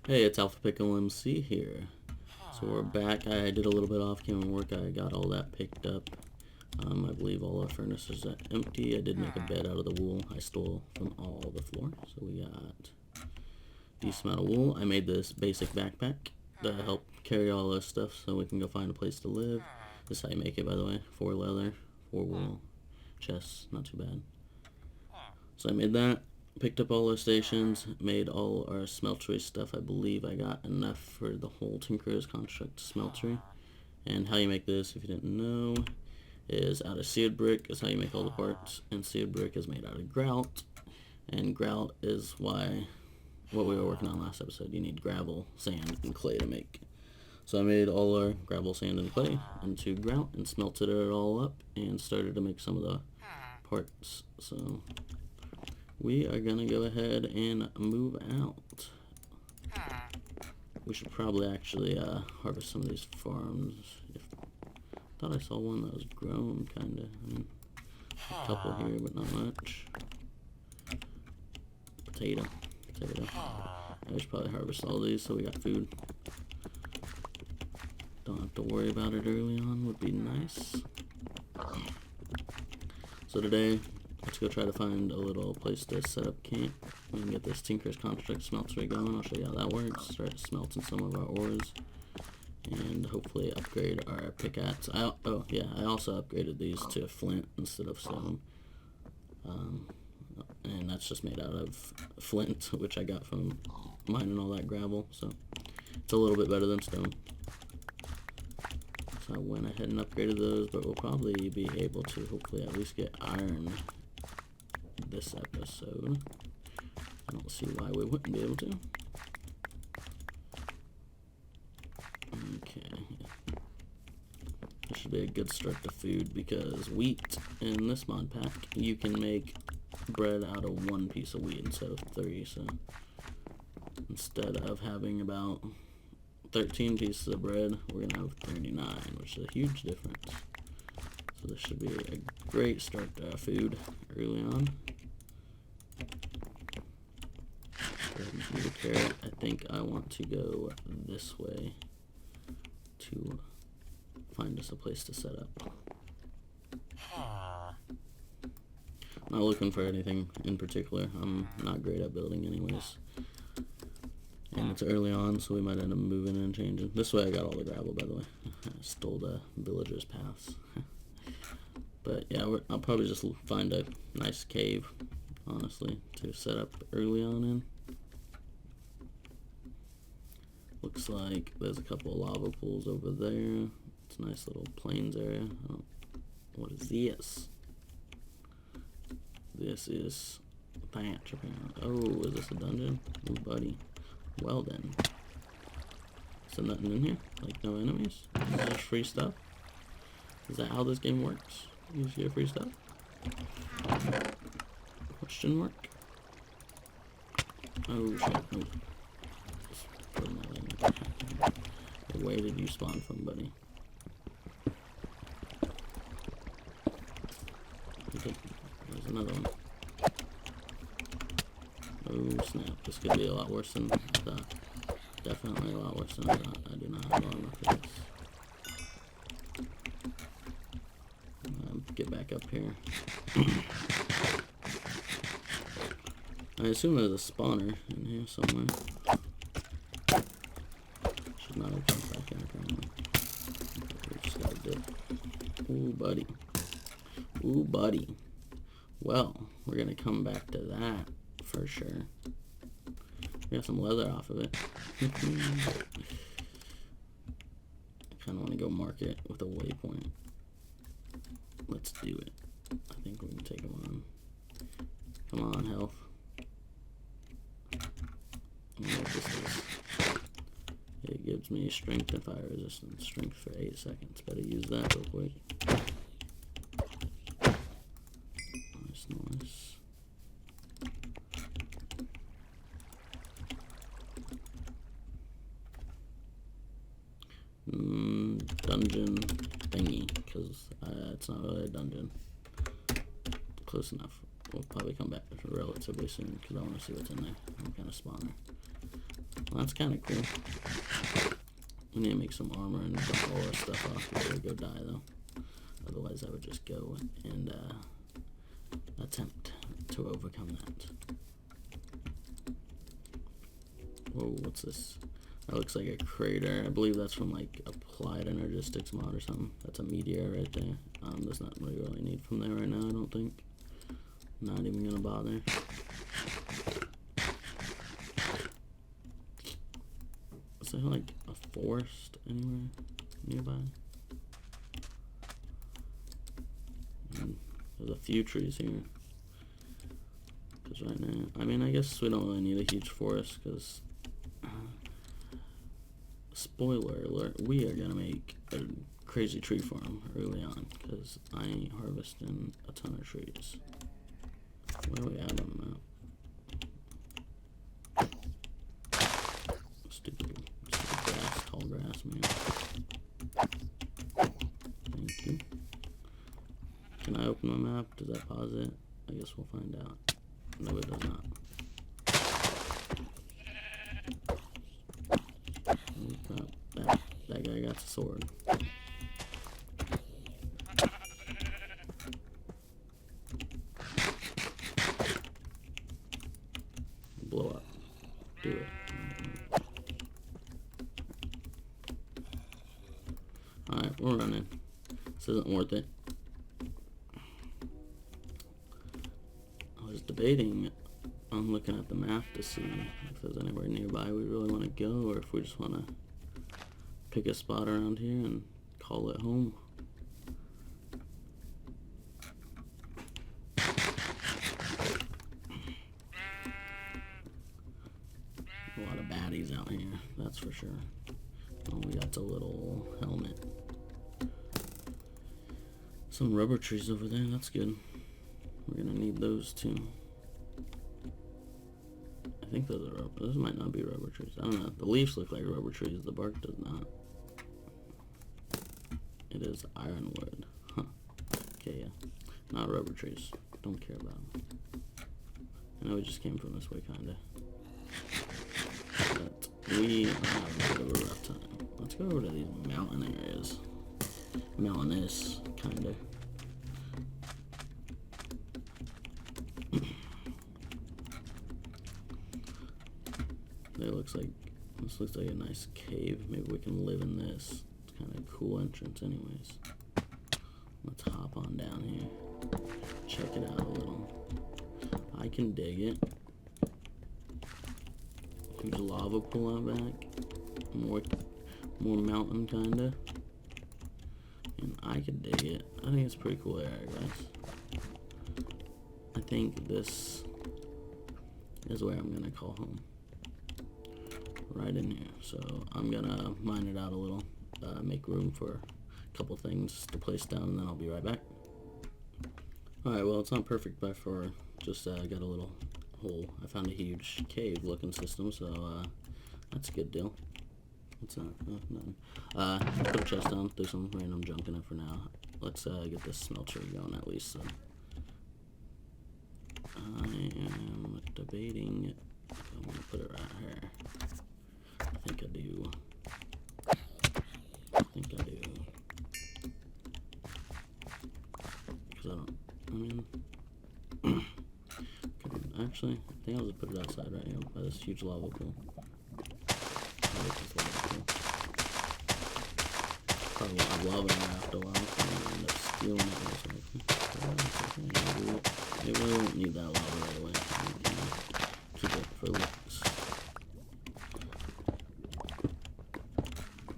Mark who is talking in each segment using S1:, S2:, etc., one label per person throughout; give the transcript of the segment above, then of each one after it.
S1: Hey, it's Alpha Pickle MC here. So we're back. I did a little bit off camera work. I got all that picked up. I believe all our furnaces are empty. I did make a bed out of the wool I stole from all the floor. So we got decent amount of wool. I made this basic backpack to help carry all this stuff so we can go find a place to live. This is how you make it, by the way. 4 leather, 4 wool, chests, not too bad. So I made that. Picked up all our stations, made all our smeltery stuff. I believe I got enough for the whole Tinkerer's Construct smeltery. And how you make this, if you didn't know, is out of seared brick is how you make all the parts. And seared brick is made out of grout. And grout is what we were working on last episode. You need gravel, sand, and clay to make. So I made all our gravel, sand, and clay into grout and smelted it all up and started to make some of the parts. So we are gonna go ahead and move out. We should probably actually harvest some of these farms. Thought I saw one that was grown, kinda. I mean, a couple here, but not much. Potato. I should probably harvest all these so we got food. Don't have to worry about it early on, would be nice. So today, let's go try to find a little place to set up camp. We can get this Tinkerer's Construct smeltery going. I'll show you how that works. Start smelting some of our ores. And hopefully upgrade our pickaxe. I also upgraded these to flint instead of stone. And that's just made out of flint, which I got from mining all that gravel. So it's a little bit better than stone. So I went ahead and upgraded those, but we'll probably be able to hopefully at least get iron this episode. I don't see why we wouldn't be able to. Okay. This should be a good start to food because wheat in this mod pack, you can make bread out of 1 piece of wheat instead of 3. So instead of having about 13 pieces of bread, we're going to have 39, which is a huge difference. So this should be a great start to food early on. Carrot. I think I want to go this way to find us a place to set up. Not looking for anything in particular. I'm not great at building anyways. And it's early on, so we might end up moving and changing. This way I got all the gravel, by the way. I stole the villager's paths. But yeah, I'll probably just find a nice cave, honestly, to set up early on in. Looks like there's a couple of lava pools over there. It's a nice little plains area. What is this? This is thatch, apparently. Oh, is this a dungeon? Oh, buddy. Well then. So nothing in here? Like no enemies? Is this just free stuff? Is that how this game works? You just get free stuff? Question mark? Oh shit. Oh. Where did you spawn from, buddy? Okay, there's another one. Oh snap, this could be a lot worse than I thought. Definitely a lot worse than I thought. I do not have armor for this. Get back up here. I assume there's a spawner in here somewhere. Should not have jumped back in apparently. We just gotta dip. Ooh, buddy. Ooh, buddy. Well, we're gonna come back to that for sure. We got some leather off of it. I kinda wanna go mark it with a waypoint. Let's do it. I think we can take him on. Come on, health. I don't know what this is. It gives me strength and fire resistance. Strength for 8 seconds. Better use that real quick. Nice. Dungeon thingy, because it's not really a dungeon. Close enough. We'll probably come back relatively soon because I want to see what's in there. I'm kind of spawner. that's kind of cool. We need to make some armor and dump all our stuff off before we go die, though. Otherwise, I would just go and attempt to overcome that. Whoa, what's this? That looks like a crater. I believe that's from like Applied Energistics mod or something. That's a meteor right there. There's not really need from there right now, I don't think. Not even gonna bother. Is there like a forest anywhere nearby? There's a few trees here. Because right now, I mean, I guess we don't really need a huge forest because, spoiler alert, we are gonna make a crazy tree farm early on because I ain't harvesting a ton of trees. Where are we at on the map? Stupid grass, tall grass, man. Thank you. Can I open my map? Does that pause it? I guess we'll find out. No, it does not. That guy got the sword. Blow up. Do it. Alright, we're running. This isn't worth it. I was debating on looking at the map to see if there's anywhere nearby we really want to go, or if we just want to pick a spot around here and call it home. A lot of baddies out here, that's for sure. Oh, we got the little helmet. Some rubber trees over there, that's good. We're gonna need those too. I think those are rubber. Those might not be rubber trees. I don't know. The leaves look like rubber trees. The bark does not. It is ironwood. Huh. Okay, yeah. Not rubber trees. Don't care about them. I know we just came from this way, kinda. But we are having a bit of a rough time. Let's go over to these mountain areas. Mountainous, kinda. This looks like a nice cave. Maybe we can live in this. It's kind of a cool entrance anyways. Let's hop on down here. Check it out a little. I can dig it. Huge lava pool out back. More mountain kinda. And I can dig it. I think it's a pretty cool area, guys. I think this is where I'm gonna call home. Right in here. So I'm gonna mine it out a little, make room for a couple things to place down, and then I'll be right back. Alright, well, it's not perfect by far. Just got a little hole. I found a huge cave looking system, so that's a good deal. What's that? Nothing. Put a chest down, threw some random junk in it for now. Let's get this smeltery going at least. So I am debating. I'm gonna put it right here. I think I do. Because actually, I think I'll just put it outside right here by this huge lava pool. Probably won't have lava in there after a while, so I'm gonna end up stealing it or something. It really won't need that lava right away. Keep it for looks.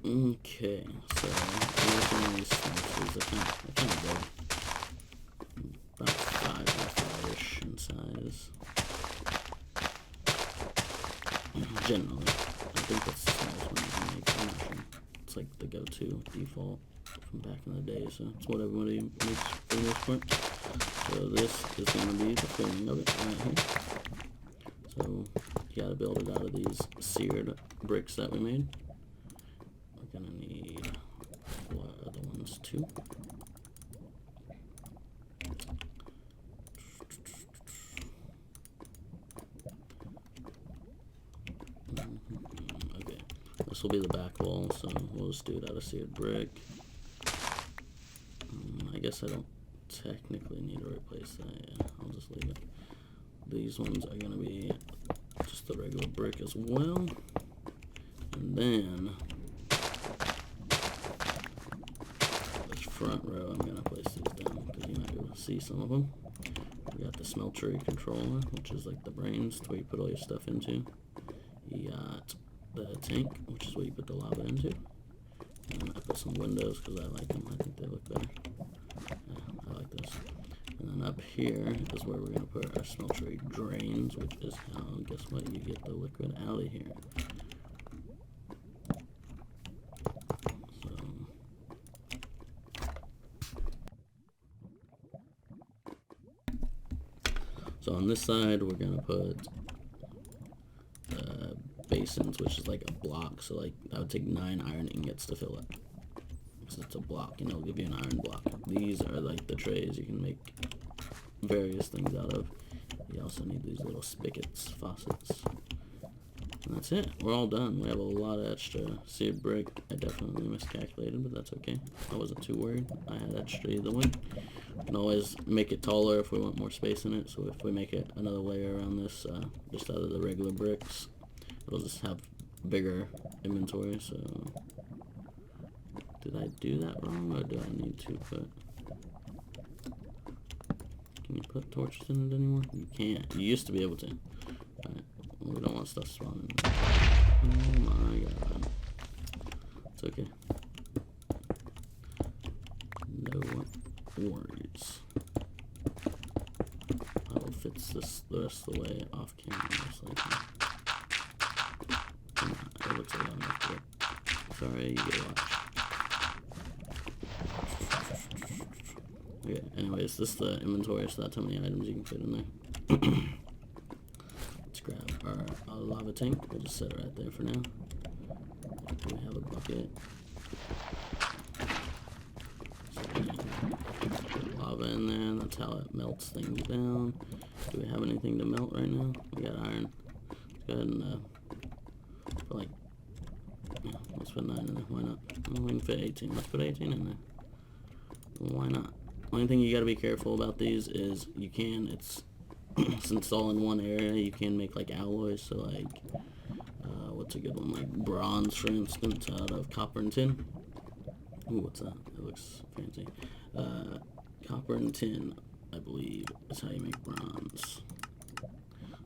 S1: Okay, so looking at these smelters, they're kind of big. About 5x5-ish in size. Generally, I think that's the smallest one you can make. I'm not sure. It's like the go-to default from back in the day, so it's what everybody makes for the most part. So this is going to be the filling of it right here. So you got to build it out of these seared bricks that we made. We're going to need what other ones too. This will be the back wall, so we'll just do it out of seared brick. I guess I don't technically need to replace that. Yeah, I'll just leave it. These ones are gonna be just the regular brick as well. And then this front row, I'm gonna place these down because you might be able to see some of them. We got the smeltery controller, which is like the brains, to where you put all your stuff into. You got the tank, which is what you put the lava into. And I put some windows because I like them. I think they look better. Yeah, I like those. And then up here is where we're going to put our smeltery drains, which is how, guess what, you get the liquid out of here. So on this side, we're going to put basins, which is like a block. So like that would take 9 iron ingots to fill it. So it's a block, and it'll give you an iron block. These are like the trays you can make various things out of. You also need these little spigots, faucets. And that's it. We're all done. We have a lot of extra seared brick. I definitely miscalculated, but that's okay. I wasn't too worried. I had extra either way. We can always make it taller if we want more space in it. So if we make it another layer around this, just out of the regular bricks, it'll just have bigger inventory. So did I do that wrong, or do I need to put... Can you put torches in it anymore? You can't. You used to be able to. Alright, we don't want stuff spawning. Oh my god. It's okay. No worries. I will fix this the rest of the way off camera, most likely. It looks like I'm not good. Sorry, you get watch. Okay, anyways, this is the inventory, so that's how many items you can fit in there. Let's grab our lava tank. We'll just set it right there for now. We have a bucket. So put lava in there, and that's how it melts things down. Do we have anything to melt right now? We got iron. Let's go ahead and put like, yeah, let's put 9 in there. Why not? Well, we can fit 18. Let's put 18 in there. Why not? Only thing you gotta be careful about these is you can, it's since it's all in one area, you can make like alloys. So like, what's a good one? Like bronze, for instance, out of copper and tin. Ooh, what's that? It looks fancy. Copper and tin, I believe, is how you make bronze.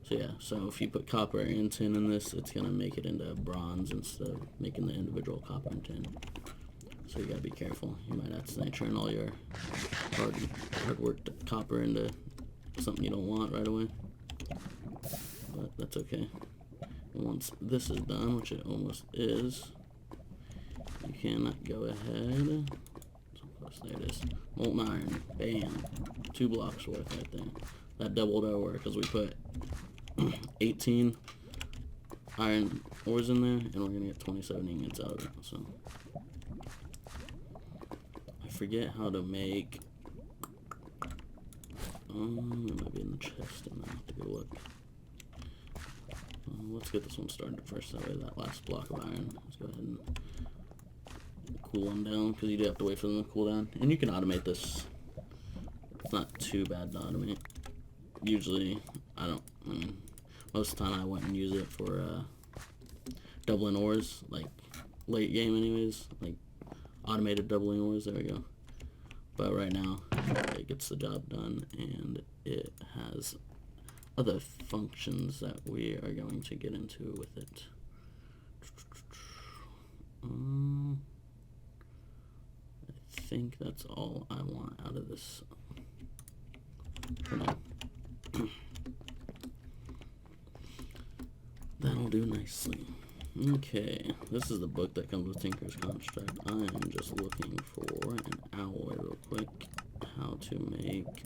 S1: So yeah, so if you put copper and tin in this, it's gonna make it into bronze instead of making the individual copper and tin. So you gotta be careful. You might accidentally turn all your hard worked copper into something you don't want right away. But that's okay. And once this is done, which it almost is, you can go ahead. So close, there it is. Molten iron. Bam. 2 blocks worth right there. That doubled our work because we put 18 iron ores in there, and we're gonna get 27 ingots out of it. So I forget how to make. It might be in the chest, and I have to go look. Let's get this one started first. That way, that last block of iron. Let's go ahead and cool them down, because you do have to wait for them to cool down. And you can automate this. It's not too bad to automate. Usually, I mean, most of the time I wouldn't use it for doubling ores, like late game anyways, like automated doubling ores, there we go. But right now, it gets the job done, and it has other functions that we are going to get into with it. I think that's all I want out of this for now. That'll do nicely. Okay, this is the book that comes with Tinker's Construct. I am just looking for an alloy real quick. How to make,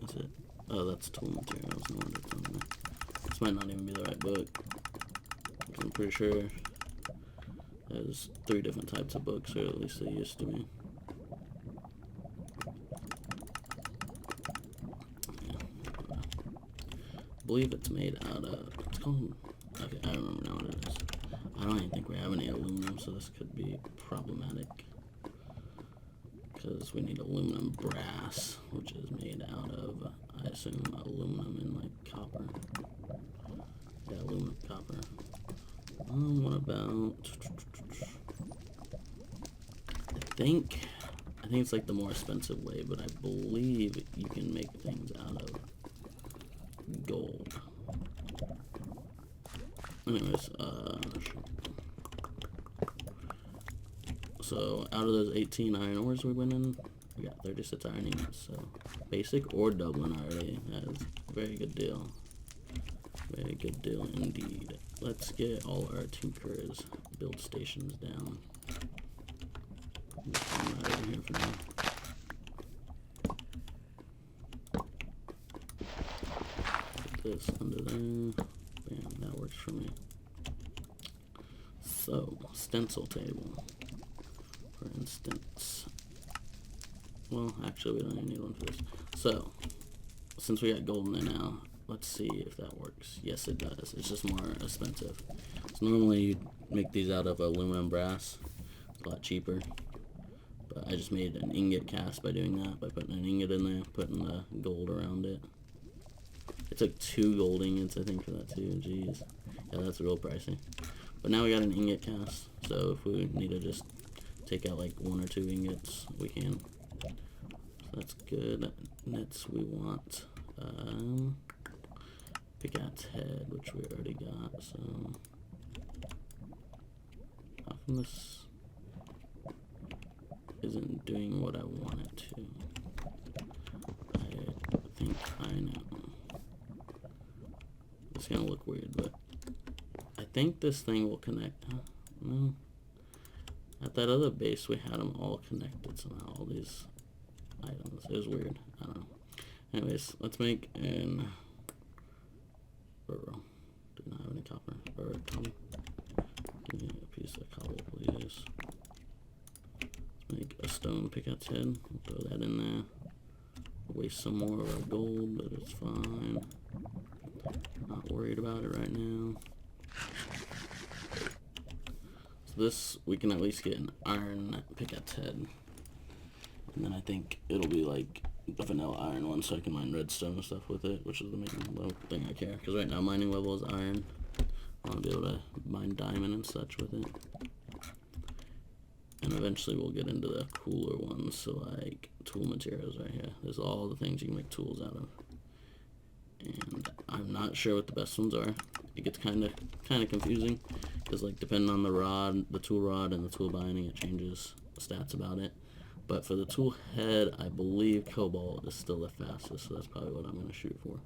S1: is it? Oh, that's tool materials. No wonder it's on there. This might not even be the right book. I'm pretty sure there's 3 different types of books, or at least they used to be. believe it's made out of, it's called, okay, I remember now what it is. I don't even think we have any aluminum, so this could be problematic. Because we need aluminum brass, which is made out of, I assume, aluminum and like copper. Yeah, aluminum, copper. What about, I think it's like the more expensive way, but I believe you can make things out of gold. Anyways, so out of those 18 iron ores we went in, we got 36 iron ingots. So basic or Dublin already has a very good deal. Very good deal indeed. Let's get all our tinkers build stations down. Right over here for now. Put this under there. Bam, that works for me. So, stencil table, for instance. Well, actually, we don't even need one for this. So, since we got gold in there now, let's see if that works. Yes, it does. It's just more expensive. So normally you make these out of aluminum brass. It's a lot cheaper. But I just made an ingot cast by doing that, by putting an ingot in there, putting the gold around it. It took 2 gold ingots, I think, for that too. Jeez. Yeah, that's real pricey. But now we got an ingot cast, so if we need to just take out like 1 or 2 ingots, we can. So that's good. Next we want pickaxe head, which we already got, so how come this isn't doing what I want it to? I think I know. It's gonna look weird, but I think this thing will connect. No. At that other base, we had them all connected somehow, all these items. It was weird. I don't know. Anyways, let's make an... Do not have any copper or cobble. Give me a piece of cobble, please. Let's make a stone pickaxe head. We'll throw that in there. Waste some more of our gold, but it's fine. Not worried about it right now. So this, we can at least get an iron pickaxe head. And then I think it'll be like the vanilla iron one, so I can mine redstone and stuff with it, which is the main thing I care. Because right now mining level is iron. I want to be able to mine diamond and such with it. And eventually we'll get into the cooler ones, so like tool materials right here. There's all the things you can make tools out of. And I'm not sure what the best ones are. It gets kind of confusing, because like depending on the rod, the tool rod and the tool binding, it changes the stats about it. But for the tool head, I believe cobalt is still the fastest, so that's probably what I'm going to shoot for.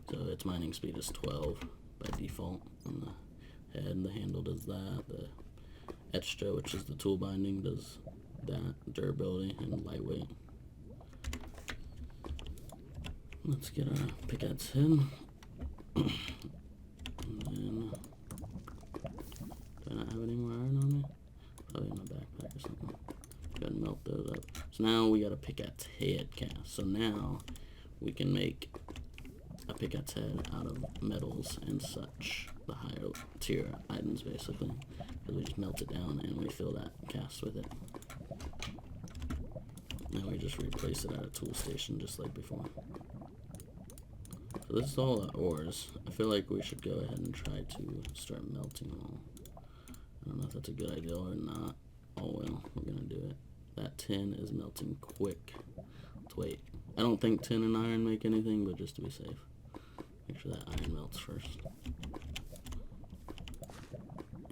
S1: So its mining speed is 12 by default on the head. The handle does that. The extra, which is the tool binding, does that. Durability and lightweight. Let's get our pickaxe head. And then, do I not have any more iron on me? Probably in my backpack or something. Go ahead and melt those up. So now we got a pickaxe head cast. So now we can make a pickaxe head out of metals and such. The higher tier items basically. Because we just melt it down and we fill that cast with it. Now we just replace it at a tool station just like before. So this is all the ores. I feel like we should go ahead and try to start melting them all. I don't know if that's a good idea or not. Oh well, we're gonna do it. That tin is melting quick. Let's wait. I don't think tin and iron make anything, but just to be safe, make sure that iron melts first.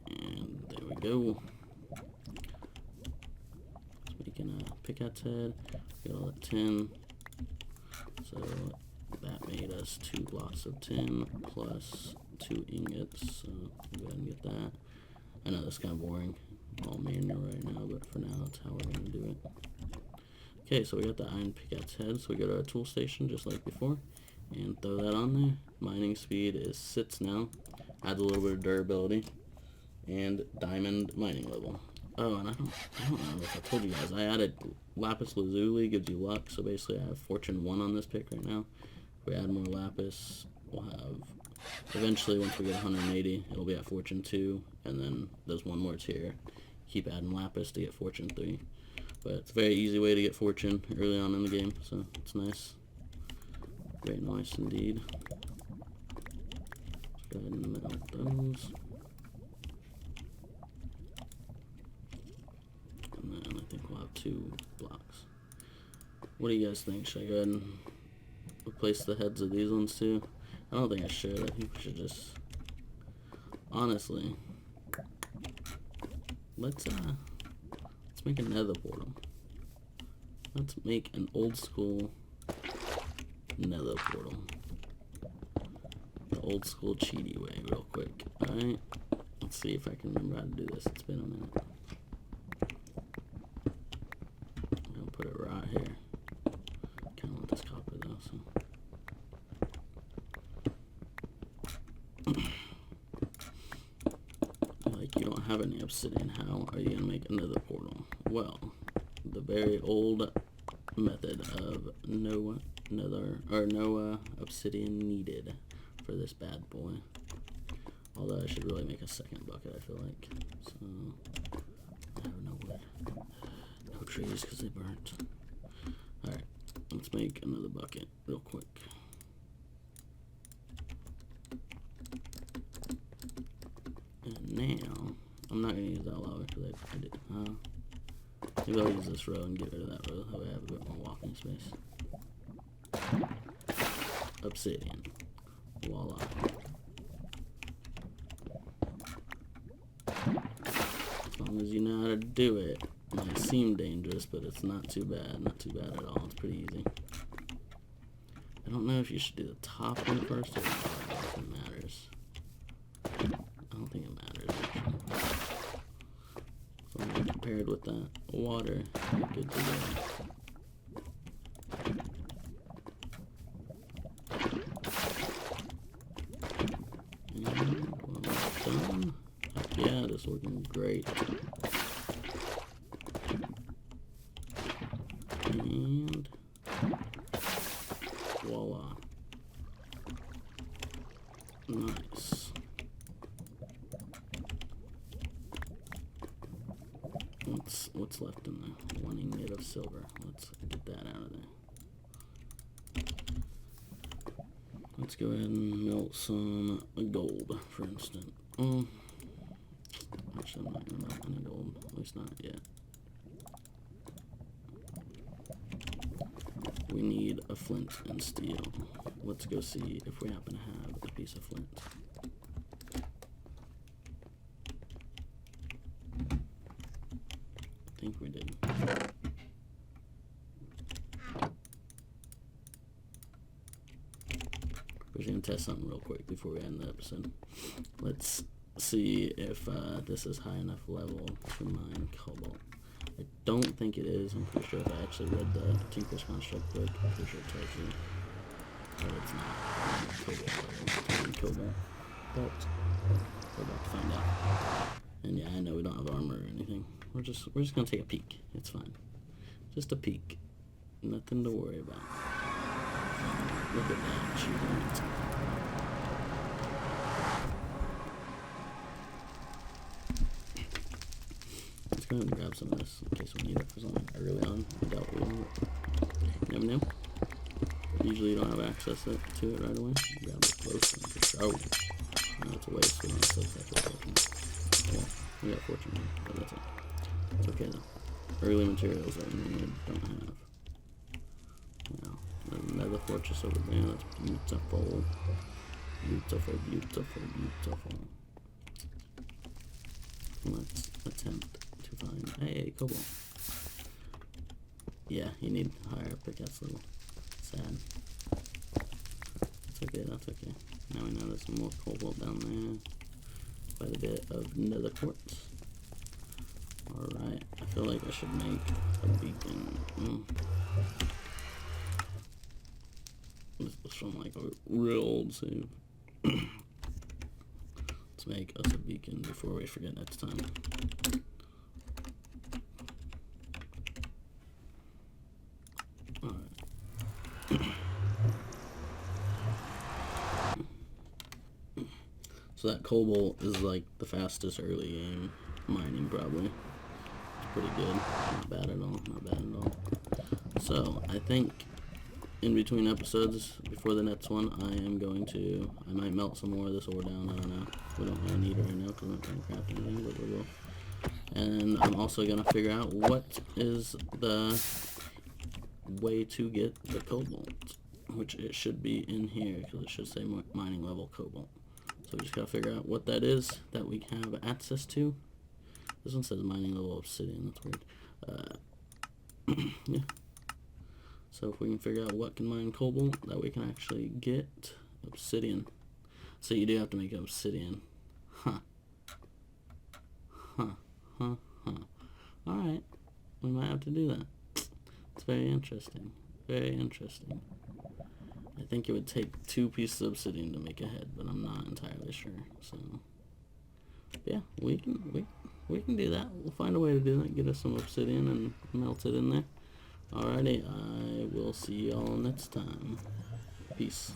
S1: And there we go. Just making a pickaxe head. Get all that tin. So that made us 2 blocks of tin plus 2 ingots. So go ahead and get that. I know that's kind of boring, all manual right now, but for now that's how we're going to do it. Okay, so we got the iron pickaxe head, so we go to our tool station just like before, and throw that on there. Mining speed is 6 now, adds a little bit of durability, and diamond mining level. Oh, and I don't know if I told you guys, I added lapis lazuli, gives you luck, so basically I have fortune 1 on this pick right now. If we add more lapis, we'll have, eventually once we get 180, it'll be at fortune 2, and then there's one more tier. Keep adding lapis to get fortune 3. But it's a very easy way to get fortune early on in the game, so it's nice. Very nice indeed. Let's go ahead and melt those. And then I think we'll have 2 blocks. What do you guys think? Should I go ahead and replace the heads of these ones too? I don't think I should. I think we should just... Honestly, let's make a nether portal. Let's make an old school nether portal. The old school cheaty way real quick. Alright? Let's see if I can remember how to do this. It's been a minute. I'm gonna put it right here. Kinda want this copper though, so. Like, you don't have any obsidian. How are you gonna make another portal? Well, the very old method of no obsidian needed for this bad boy. Although I should really make a second bucket, I feel like. So I have no wood, no trees because they burnt. All right, let's make another bucket real quick. And now I'm not gonna use that lava because I did. Maybe I'll use this row and get rid of that row. That way I have a bit more walking space. Obsidian. Voila. As long as you know how to do it. It might seem dangerous, but it's not too bad. Not too bad at all. It's pretty easy. I don't know if you should do the top one first or the bottom. I don't think it matters. I don't think it matters, actually. So when compared with that water, you're good to go. Done. Yeah, this is looking great. And voila. Nice. What's left in there? 1 ingot of silver. Let's get that out of there. Let's go ahead and melt some gold, for instance. Actually, I'm not going to melt any gold. At least not yet. We need a flint and steel. Let's go see if we happen to have a piece of flint. I think we did. We're just going to test something real quick before we end the episode. Let's see if this is high enough level to mine cobalt. I don't think it is. I'm pretty sure if I actually read the Tinker's Construct book, I'm pretty sure it tells you. But it's not. Cobalt. But we're about to find out. And yeah, I know we don't have armor or anything. We're just gonna take a peek. It's fine. Just a peek. Nothing to worry about. Look at that achievement. Let's go ahead and grab some of this in case we need it for something early on. I doubt we will. You never know. Usually you don't have access to it right away. Grab it close and just throw. No, it's a waste. We don't have such fortune. Yeah, we got fortune here, but that's it. It's okay though. Early materials that we don't have. Now, there's another fortress over there. That's beautiful. Beautiful, beautiful, beautiful. Let's attempt to find. Hey, cobalt. Yeah, you need higher pickaxe level. Sad. That's okay, that's okay. Now we know there's some more cobalt down there. Quite a bit of nether quartz. Alright, I feel like I should make a beacon. This is from like a real old save. Let's make us a beacon before we forget next time. So that cobalt is like the fastest early game mining probably. It's pretty good. Not bad at all. Not bad at all. So I think in between episodes before the next one, I might melt some more of this ore down. I don't know. We don't really need it right now because I'm not going to craft anything, but we will. And I'm also going to figure out what is the way to get the cobalt, which it should be in here because it should say mining level cobalt. So we just got to figure out what that is that we can have access to. This one says mining level obsidian. That's weird. Yeah. So if we can figure out what can mine cobalt, that we can actually get obsidian. So you do have to make obsidian. Huh. Alright. We might have to do that. It's very interesting. Very interesting. I think it would take 2 pieces of obsidian to make a head, but I'm not entirely sure. So yeah, we can do that. We'll find a way to do that. Get us some obsidian and melt it in there. Alrighty, I will see y'all next time. Peace.